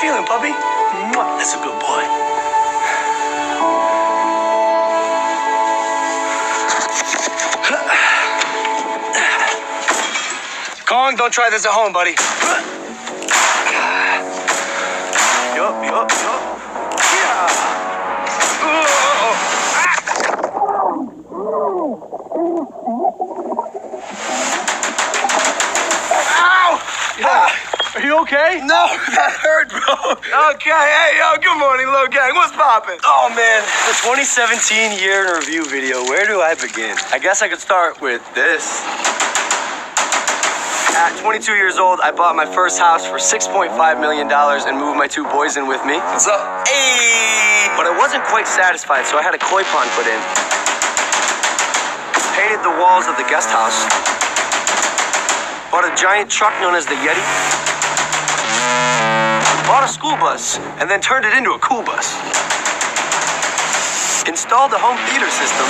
feeling, puppy? That's a good boy. Kong, don't try this at home, buddy. Yup. Yeah. Ow! Are you okay? No, that hurt, bro. Okay, hey, yo, good morning, Logan. What's poppin'? Oh, man, the 2017 year in review video. Where do I begin? I guess I could start with this. At 22 years old, I bought my first house for $6.5 million and moved my two boys in with me. What's up? Hey! But I wasn't quite satisfied, so I had a koi pond put in. Painted the walls of the guest house. Bought a giant truck known as the Yeti. Bought a school bus, and then turned it into a cool bus. Installed a home theater system.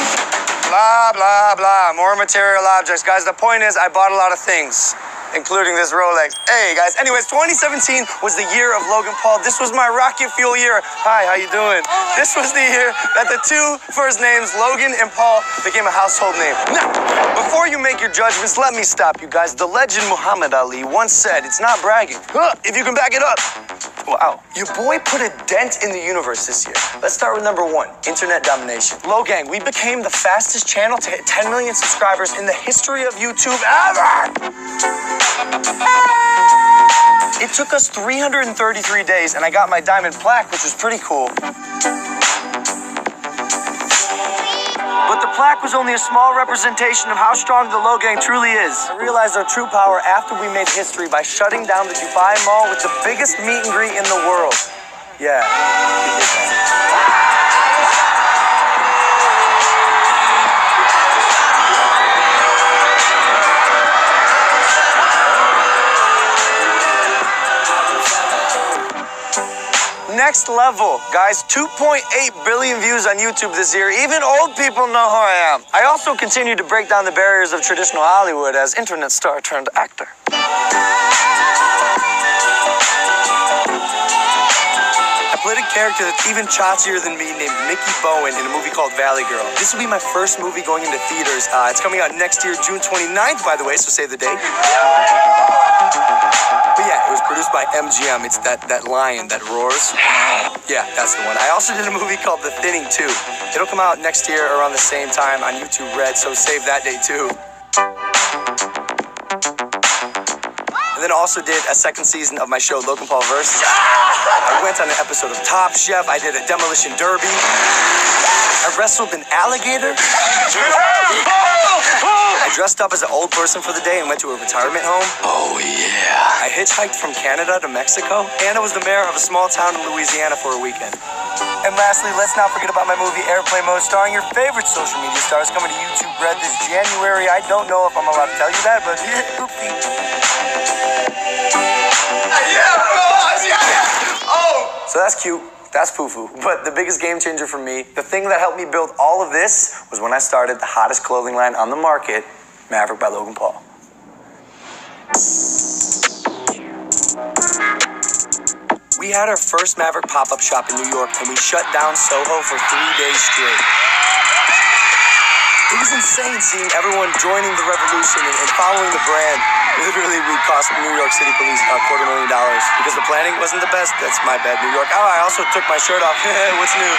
Blah, blah, blah. More material objects. Guys, the point is I bought a lot of things, including this Rolex. Hey, guys. Anyways, 2017 was the year of Logan Paul. This was my rocket fuel year. Hi, how you doing? This was the year that the two first names, Logan and Paul, became a household name. Now, before you make your judgments, let me stop you guys. The legend Muhammad Ali once said, it's not bragging, if you can back it up. Wow. Your boy put a dent in the universe this year. Let's start with number one, internet domination. Logang, we became the fastest channel to hit 10 million subscribers in the history of YouTube ever. It took us 333 days, and I got my diamond plaque, which was pretty cool. But the plaque was only a small representation of how strong the Logang truly is. I realized our true power after we made history by shutting down the Dubai Mall with the biggest meet and greet in the world. Yeah, we did that. Next level, guys. 2.8 billion views on YouTube this year. Even old people know who I am. I also continue to break down the barriers of traditional Hollywood as internet star turned actor. I played a character that's even chottier than me named Mickey Bowen in a movie called Valley Girl. This will be my first movie going into theaters. It's coming out next year, June 29th, by the way, so save the date. But yeah, it was produced by MGM. It's that lion that roars. Yeah, that's the one. I also did a movie called The Thinning 2. It'll come out next year around the same time on YouTube Red, so save that day too. And then also did a second season of my show, Logan Paul Versus. I went on an episode of Top Chef. I did a demolition derby. I wrestled an alligator. I dressed up as an old person for the day and went to a retirement home. Oh, yeah. I hitchhiked from Canada to Mexico. And I was the mayor of a small town in Louisiana for a weekend. And lastly, let's not forget about my movie Airplane Mode, starring your favorite social media stars, coming to YouTube Red this January. I don't know if I'm allowed to tell you that, but oopsie. Yeah, bro. Yeah. Oh. So that's cute. That's foo-foo. But the biggest game changer for me, the thing that helped me build all of this, was when I started the hottest clothing line on the market, Maverick by Logan Paul. We had our first Maverick pop-up shop in New York, and we shut down Soho for 3 days straight. It was insane seeing everyone joining the revolution and following the brand. Literally, we cost New York City police $250,000 because the planning wasn't the best. That's my bad, New York. Oh, I also took my shirt off. What's new?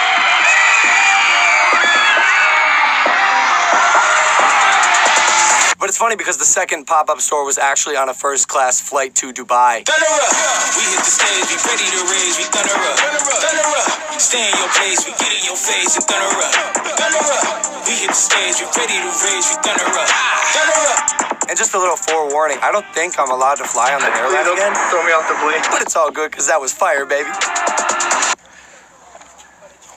But it's funny because the second pop-up store was actually on a first-class flight to Dubai. Thunder up. We hit the stage, we ready to rage, we thunder up. Thunder up. Stay in your place, we get in your face and thunder up. Thunder up. We hit the stage, we ready to rage, we thunder up. Thunder up. And just a little forewarning, I don't think I'm allowed to fly on the airline again. Throw me off the plane. But it's all good because that was fire, baby.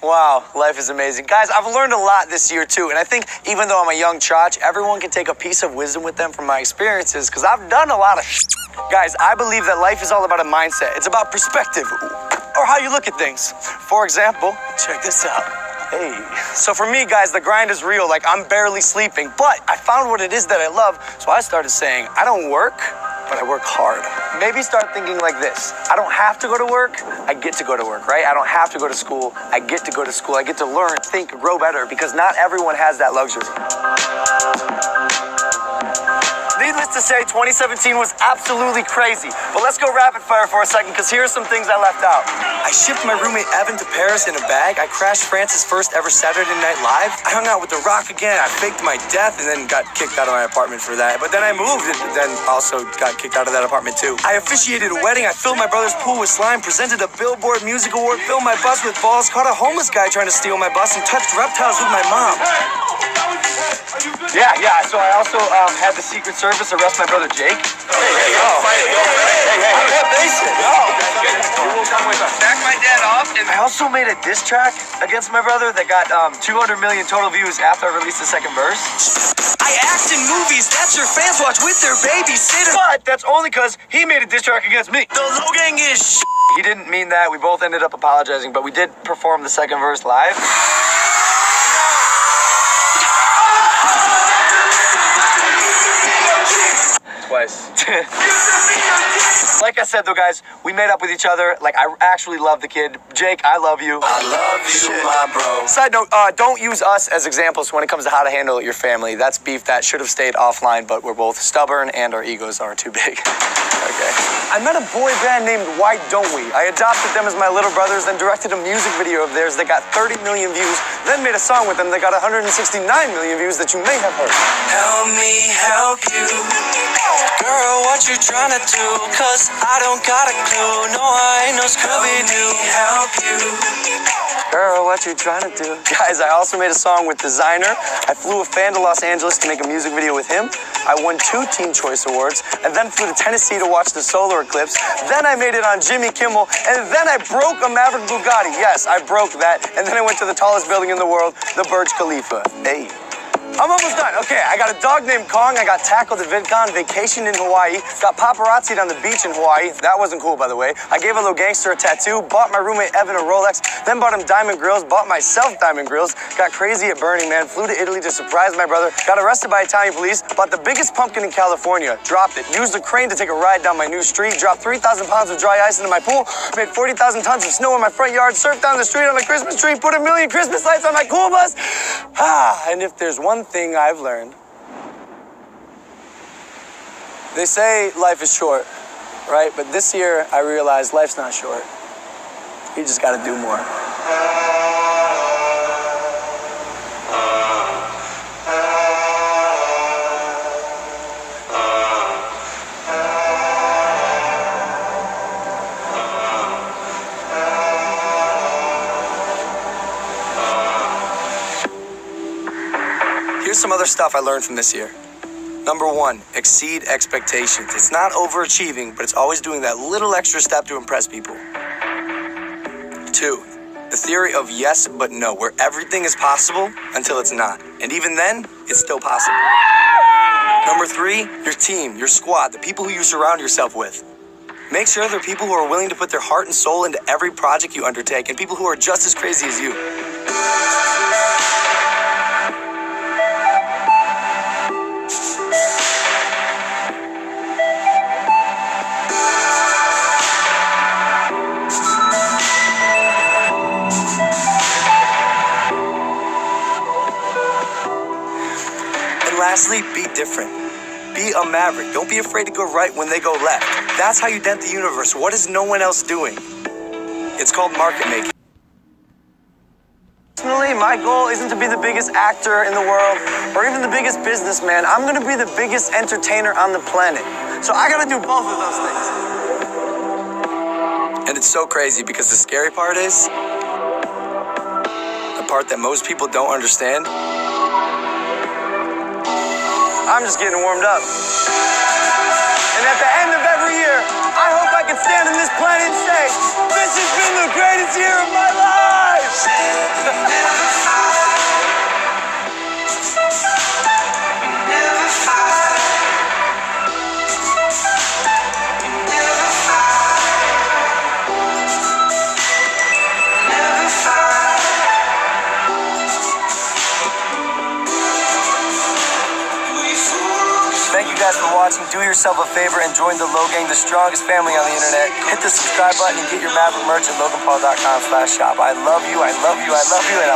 Wow, life is amazing. Guys, I've learned a lot this year too, and I think even though I'm a young chotch, everyone can take a piece of wisdom with them from my experiences, because I've done a lot of Guys, I believe that life is all about a mindset. It's about perspective, or how you look at things. For example, check this out. Hey. So for me, guys, the grind is real. Like, I'm barely sleeping, but I found what it is that I love, so I started saying, I don't work, but I work hard. Maybe start thinking like this. I don't have to go to work, I get to go to work, right? I don't have to go to school, I get to go to school. I get to learn, think, grow better, because not everyone has that luxury. Needless to say, 2017 was absolutely crazy. But let's go rapid fire for a second, because here are some things I left out. I shipped my roommate Evan to Paris in a bag. I crashed France's first ever Saturday Night Live. I hung out with The Rock again. I faked my death and then got kicked out of my apartment for that. But then I moved and then also got kicked out of that apartment too. I officiated a wedding. I filled my brother's pool with slime, presented a Billboard Music Award, filled my bus with balls, caught a homeless guy trying to steal my bus, and touched reptiles with my mom. Yeah. So I also had the Secret Service arrest my brother Jake. Hey, I'm that basic. Back my dad off. And I also made a diss track against my brother that got 200 million total views after I released the second verse. I act in movies that your fans watch with their babysitter. But that's only because he made a diss track against me. The Logan is He didn't mean that. We both ended up apologizing, but we did perform the second verse live. twice. Like I said, though, guys, we made up with each other. Like, I actually love the kid. Jake, I love you. I love you, my bro. Side note, don't use us as examples when it comes to how to handle your family. That's beef that should have stayed offline, but we're both stubborn and our egos are too big. Okay. I met a boy band named Why Don't We? I adopted them as my little brothers, then directed a music video of theirs that got 30 million views, then made a song with them that got 169 million views that you may have heard. Help me help you. Girl, what you trying to do? Cause I don't got a clue. No, I ain't no Scooby-Doo. Help you. Girl, what you trying to do? Guys, I also made a song with Designer. I flew a fan to Los Angeles to make a music video with him. I won 2 Teen Choice Awards, and then flew to Tennessee to watch the solar eclipse. Then I made it on Jimmy Kimmel, and then I broke a Maverick Bugatti. Yes, I broke that. And then I went to the tallest building in the world, the Burj Khalifa. Hey. I'm almost done. Okay, I got a dog named Kong. I got tackled at VidCon, vacationed in Hawaii, got paparazzi'd on the beach in Hawaii. That wasn't cool, by the way. I gave a little gangster a tattoo, bought my roommate Evan a Rolex, then bought him diamond grills, bought myself diamond grills, got crazy at Burning Man, flew to Italy to surprise my brother, got arrested by Italian police, bought the biggest pumpkin in California, dropped it, used a crane to take a ride down my new street, dropped 3,000 pounds of dry ice into my pool, made 40,000 tons of snow in my front yard, surfed down the street on a Christmas tree, put 1 million Christmas lights on my cool bus. And if there's one thing I've learned, they say life is short, right? But this year I realized life's not short. You just gotta do more. Here's some other stuff I learned from this year. Number 1, exceed expectations. It's not overachieving, but it's always doing that little extra step to impress people. 2, the theory of yes but no, where everything is possible until it's not. And even then, it's still possible. Number 3, your team, your squad, the people who you surround yourself with. Make sure they're people who are willing to put their heart and soul into every project you undertake, and people who are just as crazy as you. Lastly, be different. Be a maverick. Don't be afraid to go right when they go left. That's how you dent the universe. What is no one else doing? It's called market making. Personally, my goal isn't to be the biggest actor in the world or even the biggest businessman. I'm going to be the biggest entertainer on the planet. So I got to do both of those things. And it's so crazy because the scary part is the part that most people don't understand. I'm just getting warmed up. And at the end of every year, I hope I can stand on this planet and say, this has been the greatest year of my life! Thank you you guys for watching. Do yourself a favor and join the Low Gang, the strongest family on the internet. Hit the subscribe button and get your Maverick merch at loganpaul.com/shop. I love you, I love you, I love you, and I